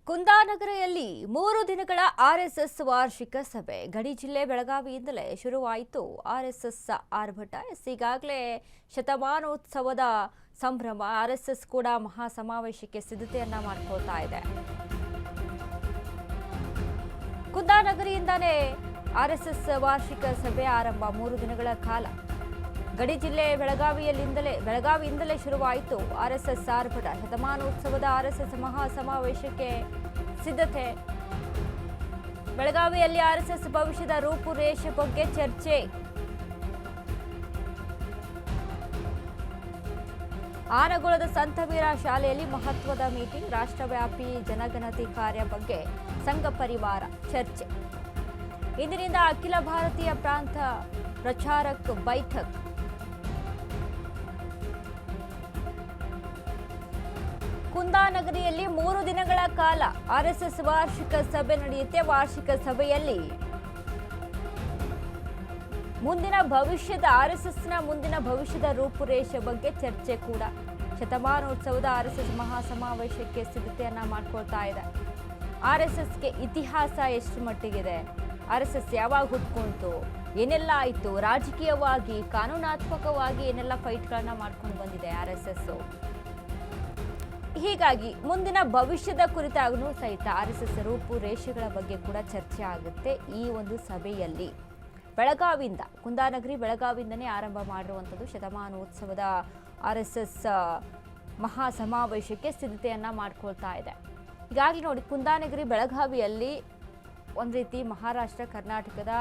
ಕುಂದಾನಗರಿಯಲ್ಲಿ 3 ದಿನಗಳ ಆರ್ಎಸ್ಎಸ್ ವಾರ್ಷಿಕ ಸಭೆ ಗಡಿ ಜಿಲ್ಲೆ ಬೆಳಗಾವಿಯಿಂದಲೇ ಶುರುವಾಯಿತು. ಆರ್ಎಸ್ಎಸ್ ಆರ್ಭಟ ಈಗಾಗಲೇ ಶತಮಾನೋತ್ಸವದ ಸಂಭ್ರಮ. ಆರ್ಎಸ್ಎಸ್ ಕೂಡ ಮಹಾ ಸಮಾವೇಶಕ್ಕೆ ಸಿದ್ಧತೆಯನ್ನ ಮಾಡಿಕೊಳ್ತಾ ಇದೆ. ಕುಂದಾನಗರಿಯಿಂದಲೇ ಆರ್ಎಸ್ಎಸ್ ವಾರ್ಷಿಕ ಸಭೆ ಆರಂಭ. 3 ದಿನಗಳ ಕಾಲ ಗಡಿ ಜಿಲ್ಲೆ ಬೆಳಗಾವಿಯಿಂದಲೇ ಶುರುವಾಯಿತು ಆರ್ಎಸ್ಎಸ್ ಆರ್ಭಟ. ಶತಮಾನೋತ್ಸವದ ಆರ್ಎಸ್ಎಸ್ ಮಹಾ ಸಮಾವೇಶಕ್ಕೆ ಸಿದ್ಧತೆ. ಬೆಳಗಾವಿಯಲ್ಲಿ ಆರ್ಎಸ್ಎಸ್ ಭವಿಷ್ಯದ ರೂಪುರೇಷೆ ಬಗ್ಗೆ ಚರ್ಚೆ. ಆನಗೋಳದ ಸಂತವೀರ ಶಾಲೆಯಲ್ಲಿ ಮಹತ್ವದ ಮೀಟಿಂಗ್. ರಾಷ್ಟ್ರವ್ಯಾಪಿ ಜನಗಣತಿ ಕಾರ್ಯ ಬಗ್ಗೆ ಸಂಘ ಪರಿವಾರ ಚರ್ಚೆ. ಇಂದಿನಿಂದ ಅಖಿಲ ಭಾರತೀಯ ಪ್ರಾಂತ ಪ್ರಚಾರಕ್ ಬೈಠಕ್. ಕುಂದಾನಗರಿಯಲ್ಲಿ 3 ದಿನಗಳ ಕಾಲ ಆರ್ಎಸ್ಎಸ್ ವಾರ್ಷಿಕ ಸಭೆ ನಡೆಯುತ್ತೆ. ವಾರ್ಷಿಕ ಸಭೆಯಲ್ಲಿ ಆರ್ಎಸ್ಎಸ್ನ ಮುಂದಿನ ಭವಿಷ್ಯದ ರೂಪುರೇಷೆ ಬಗ್ಗೆ ಚರ್ಚೆ ಕೂಡ. ಶತಮಾನೋತ್ಸವದ ಆರ್ಎಸ್ಎಸ್ ಮಹಾ ಸಮಾವೇಶಕ್ಕೆ ಸಿದ್ಧತೆಯನ್ನ ಮಾಡ್ಕೊಳ್ತಾ ಇದೆ. ಆರ್ಎಸ್ಎಸ್ಗೆ ಇತಿಹಾಸ ಎಷ್ಟು ಮಟ್ಟಿಗಿದೆ, ಆರ್ಎಸ್ಎಸ್ ಯಾವಾಗ ಹುಟ್ಕೊಂತು, ಏನೆಲ್ಲ ಆಯಿತು, ರಾಜಕೀಯವಾಗಿ ಕಾನೂನಾತ್ಮಕವಾಗಿ ಏನೆಲ್ಲ ಫೈಟ್ಗಳನ್ನ ಮಾಡ್ಕೊಂಡು ಬಂದಿದೆ ಆರ್ಎಸ್ಎಸ್. ಹೀಗಾಗಿ ಮುಂದಿನ ಭವಿಷ್ಯದ ಕುರಿತಾಗೂ ಸಹಿತ ಆರ್ಎಸ್ಎಸ್ ರೂಪುರೇಷೆಗಳ ಬಗ್ಗೆ ಕೂಡ ಚರ್ಚೆ ಆಗುತ್ತೆ ಈ ಒಂದು ಸಭೆಯಲ್ಲಿ. ಬೆಳಗಾವಿಯಿಂದ ಕುಂದಾನಗರಿ ಬೆಳಗಾವಿಯಿಂದನೇ ಆರಂಭ ಮಾಡಿರುವಂಥದ್ದು ಶತಮಾನೋತ್ಸವದ ಆರ್ಎಸ್ಎಸ್ ಮಹಾ ಸಮಾವೇಶಕ್ಕೆ ಸಿದ್ಧತೆಯನ್ನ ಮಾಡ್ಕೊಳ್ತಾ ಇದೆ. ಈಗಾಗಲೇ ನೋಡಿ, ಕುಂದಾನಗರಿ ಬೆಳಗಾವಿಯಲ್ಲಿ ಒಂದು ರೀತಿ ಮಹಾರಾಷ್ಟ್ರ ಕರ್ನಾಟಕದ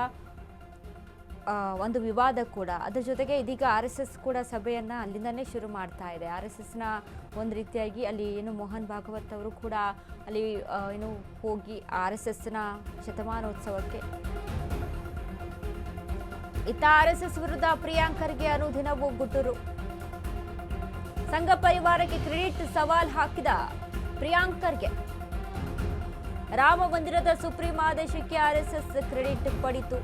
ಒಂದು ವಿವಾದ ಕೂಡ. ಅದರ ಜೊತೆಗೆ ಇದೀಗ ಆರ್ಎಸ್ಎಸ್ ಕೂಡ ಸಭೆಯನ್ನ ಅಲ್ಲಿಂದನೇ ಶುರು ಮಾಡ್ತಾ ಇದೆ. ಆರ್ಎಸ್ಎಸ್ನ ಒಂದು ರೀತಿಯಾಗಿ ಅಲ್ಲಿ ಮೋಹನ್ ಭಾಗವತ್ ಅವರು ಕೂಡ ಅಲ್ಲಿ ಹೋಗಿ ಆರ್ಎಸ್ಎಸ್ನ ಶತಮಾನೋತ್ಸವಕ್ಕೆ. ಇತ್ತ ಆರ್ಎಸ್ಎಸ್ ವಿರುದ್ಧ ಪ್ರಿಯಾಂಕ್ ಖರ್ಗೆ ಅನುದಿನವೂ ಗುಟ್ಟೂರು. ಸಂಘ ಪರಿವಾರಕ್ಕೆ ಕ್ರೆಡಿಟ್ ಸವಾಲ್ ಹಾಕಿದ ಪ್ರಿಯಾಂಕ್ ಖರ್ಗೆ. ರಾಮ ಮಂದಿರದ ಸುಪ್ರೀಂ ಆದೇಶಕ್ಕೆ ಆರ್ಎಸ್ಎಸ್ ಕ್ರೆಡಿಟ್ ಪಡಿತು.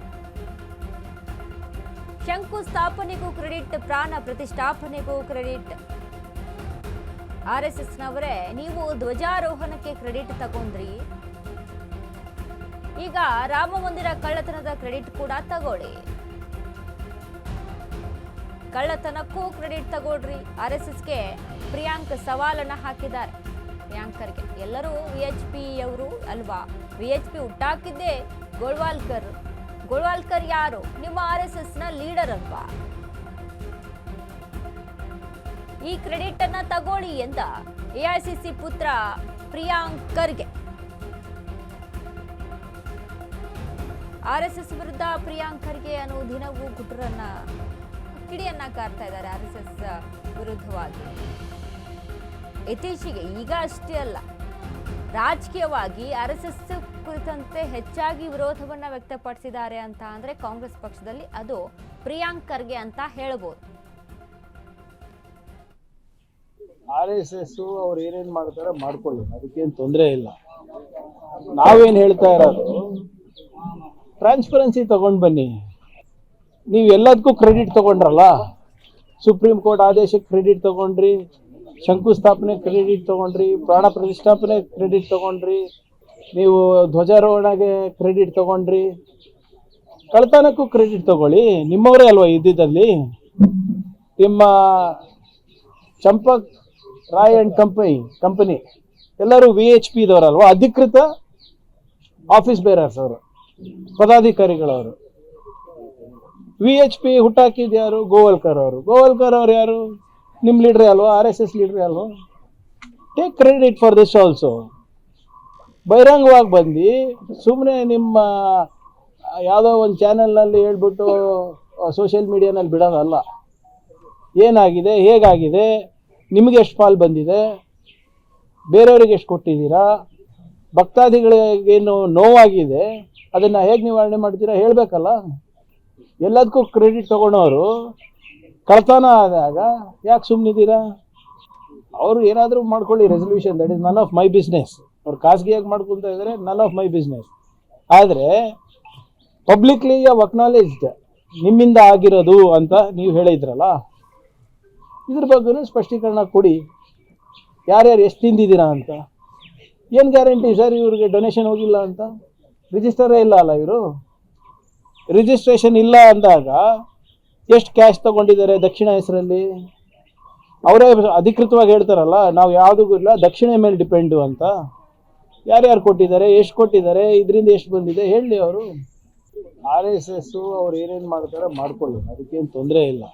ಶಂಕು ಸ್ಥಾಪನೆಗೂ ಕ್ರೆಡಿಟ್, ಪ್ರಾಣ ಪ್ರತಿಷ್ಠಾಪನೆಗೂ ಕ್ರೆಡಿಟ್. ಆರ್ಎಸ್ಎಸ್ನವರೇ, ನೀವು ಧ್ವಜಾರೋಹಣಕ್ಕೆ ಕ್ರೆಡಿಟ್ ತಗೊಂಡ್ರಿ, ಈಗ ರಾಮ ಮಂದಿರ ಕಳ್ಳತನದ ಕ್ರೆಡಿಟ್ ಕೂಡ ತಗೊಳ್ಳಿ. ಕಳ್ಳತನಕ್ಕೂ ಕ್ರೆಡಿಟ್ ತಗೊಳ್ರಿ. ಆರ್ಎಸ್ಎಸ್ಗೆ ಪ್ರಿಯಾಂಕ್ ಸವಾಲನ್ನ ಹಾಕಿದ್ದಾರೆ. ಪ್ರಿಯಾಂಕ್ ಖರ್ಗೆ ಎಲ್ಲರೂ ವಿಎಚ್ಪಿ ಅವರು ಅಲ್ವಾ, ವಿಎಚ್ಪಿ ಹುಟ್ಟಾಕಿದ್ದೇ ಗೋಳ್ವಾಲ್ಕರ್ ಯಾರು? ನಿಮ್ಮ ಆರ್ಎಸ್ಎಸ್ನ ಲೀಡರ್ ಅಲ್ವಾ? ಈ ಕ್ರೆಡಿಟ್ ಅನ್ನ ತಗೊಳ್ಳಿ ಎಂದ ಎಐಸಿಸಿ ಪುತ್ರ ಪ್ರಿಯಾಂಕ್ ಖರ್ಗೆ. ಆರ್ಎಸ್ಎಸ್ ವಿರುದ್ಧ ಪ್ರಿಯಾಂಕ್ ಖರ್ಗೆ ದಿನವೂ ಕಿಡಿಯನ್ನ ಕಾರ್ತಾ ಇದ್ದಾರೆ ಆರ್ಎಸ್ಎಸ್ ವಿರುದ್ಧವಾಗಿ. ಇತ್ತೀಚೆಗೆ ಈಗ ಅಷ್ಟೇ ಅಲ್ಲ, ರಾಜಕೀಯವಾಗಿ ಆರ್ಎಸ್ಎಸ್ ಕುರಿತಂತೆ ಹೆಚ್ಚಾಗಿ ವಿರೋಧವನ್ನ ವ್ಯಕ್ತಪಡಿಸಿದ್ದಾರೆ ಅಂತ ಅಂದ್ರೆ ಕಾಂಗ್ರೆಸ್ ಪಕ್ಷದಲ್ಲಿ ಅದು ಪ್ರಿಯಾಂಕ್ ಖರ್ಗೆ ಅಂತ ಹೇಳ್ಬೋದು. ಆರ್ಎಸ್ಎಸ್ ಅವ್ರು ಏನೇನ್ ಮಾಡ್ತಾರೆ ಮಾಡ್ಕೊಳ್ಳಿ, ಅದಕ್ಕೇನು ತೊಂದರೆ ಇಲ್ಲ. ನಾವೇನ್ ಹೇಳ್ತಾ ಇರೋದು, ಟ್ರಾನ್ಸ್ಪರೆನ್ಸಿ ತಗೊಂಡ್ ಬನ್ನಿ. ನೀವು ಎಲ್ಲದಕ್ಕೂ ಕ್ರೆಡಿಟ್ ತಗೊಂಡ್ರಲ್ಲ, ಸುಪ್ರೀಂ ಕೋರ್ಟ್ ಆದೇಶಕ್ಕೆ ಕ್ರೆಡಿಟ್ ತಗೊಂಡ್ರಿ, ಶಂಕುಸ್ಥಾಪನೆ ಕ್ರೆಡಿಟ್ ತಗೊಂಡ್ರಿ, ಪ್ರಾಣ ಪ್ರತಿಷ್ಠಾಪನೆ ಕ್ರೆಡಿಟ್ ತಗೊಂಡ್ರಿ, ನೀವು ಧ್ವಜಾರೋಹಣಗೆ ಕ್ರೆಡಿಟ್ ತಗೊಂಡ್ರಿ, ಕಳ್ತನಕ್ಕೂ ಕ್ರೆಡಿಟ್ ತಗೊಳ್ಳಿ. ನಿಮ್ಮವರೇ ಅಲ್ವಾ ಇದ್ದಿದ್ದಲ್ಲಿ. ನಿಮ್ಮ ಚಂಪಕ್ ರಾಯ್ ಅಂಡ್ ಕಂಪನಿ ಎಲ್ಲರೂ ವಿಎಚ್ಪಿ ಇದವರಲ್ವಾ, ಅಧಿಕೃತ ಆಫೀಸ್ ಬೇರರ್ಸ್ ಅವರು, ಪದಾಧಿಕಾರಿಗಳವರು. ವಿಎಚ್ಪಿ ಹುಟ್ಟಾಕಿದ್ ಯಾರು? ಗೋವಾಲ್ಕರ್ ಅವರು ಯಾರು? ನಿಮ್ಮ ಲೀಡ್ರೇ ಅಲ್ವಾ, ಆರ್ಎಸ್ಎಸ್ ಲೀಡ್ರೇ ಅಲ್ವಾ? Take credit for this also. ಬಹಿರಂಗವಾಗಿ ಬಂದು ಸುಮ್ಮನೆ ನಿಮ್ಮ ಯಾವುದೋ ಒಂದು ಚಾನೆಲ್ನಲ್ಲಿ ಹೇಳ್ಬಿಟ್ಟು ಸೋಷಿಯಲ್ ಮೀಡಿಯಾನಲ್ಲಿ ಬಿಡೋದಲ್ಲ. ಏನಾಗಿದೆ, ಹೇಗಾಗಿದೆ, ನಿಮಗೆ ಎಷ್ಟು ಪಾಲು ಬಂದಿದೆ, ಬೇರೆಯವ್ರಿಗೆ ಎಷ್ಟು ಕೊಟ್ಟಿದ್ದೀರಾ, ಭಕ್ತಾದಿಗಳಿಗೇನು ನೋವಾಗಿದೆ, ಅದನ್ನು ಹೇಗೆ ನಿವಾರಣೆ ಮಾಡ್ತೀರಾ ಹೇಳಬೇಕಲ್ಲ. ಎಲ್ಲದಕ್ಕೂ ಕ್ರೆಡಿಟ್ ತಗೊಳೋರು ಕಳ್ತನ ಆದಾಗ ಯಾಕೆ ಸುಮ್ಮನಿದ್ದೀರಾ? ಅವರು ಏನಾದರೂ ಮಾಡ್ಕೊಳ್ಳಿ resolution, that is none of my business. ಅವ್ರು ಖಾಸಗಿಯಾಗಿ ಮಾಡ್ಕೊತಾ ಇದ್ದಾರೆ, ನನ್ ಆಫ್ ಮೈ ಬಿಸ್ನೆಸ್. ಆದರೆ ಪಬ್ಲಿಕ್ಲಿ ಅಕ್ನಾಲೇಜ್ಡ್ ನಿಮ್ಮಿಂದ ಆಗಿರೋದು ಅಂತ ನೀವು ಹೇಳಿದ್ರಲ್ಲ, ಇದ್ರ ಬಗ್ಗೆ ಸ್ಪಷ್ಟೀಕರಣ ಕೊಡಿ. ಯಾರ್ಯಾರು ಎಷ್ಟು ತಿಂದಿದ್ದೀರಾ ಅಂತ. ಏನು ಗ್ಯಾರಂಟಿ ಸರ್ ಇವ್ರಿಗೆ ಡೊನೇಷನ್ ಹೋಗಿಲ್ಲ ಅಂತ? ರಿಜಿಸ್ಟರೇ ಇಲ್ಲ ಅಲ್ಲ ಇವರು. ರಿಜಿಸ್ಟ್ರೇಷನ್ ಇಲ್ಲ ಅಂದಾಗ ಎಷ್ಟು ಕ್ಯಾಶ್ ತಗೊಂಡಿದ್ದಾರೆ ದಕ್ಷಿಣ ಹೆಸರಲ್ಲಿ? ಅವರೇ ಅಧಿಕೃತವಾಗಿ ಹೇಳ್ತಾರಲ್ಲ, ನಾವು ಯಾವುದಕ್ಕೂ ಇಲ್ಲ, ದಕ್ಷಿಣ ಮೇಲೆ ಡಿಪೆಂಡು ಅಂತ. ಯಾರ್ಯಾರು ಕೊಟ್ಟಿದ್ದಾರೆ, ಎಷ್ಟು ಕೊಟ್ಟಿದ್ದಾರೆ, ಇದರಿಂದ ಎಷ್ಟು ಬಂದಿದೆ ಹೇಳಿ ಅವರು. RSS ಅವ್ರು ಏನೇನು ಮಾಡ್ತಾರೆ ಮಾಡ್ಕೊಳ್ಳಿ, ಅದಕ್ಕೇನು ತೊಂದರೆ ಇಲ್ಲ.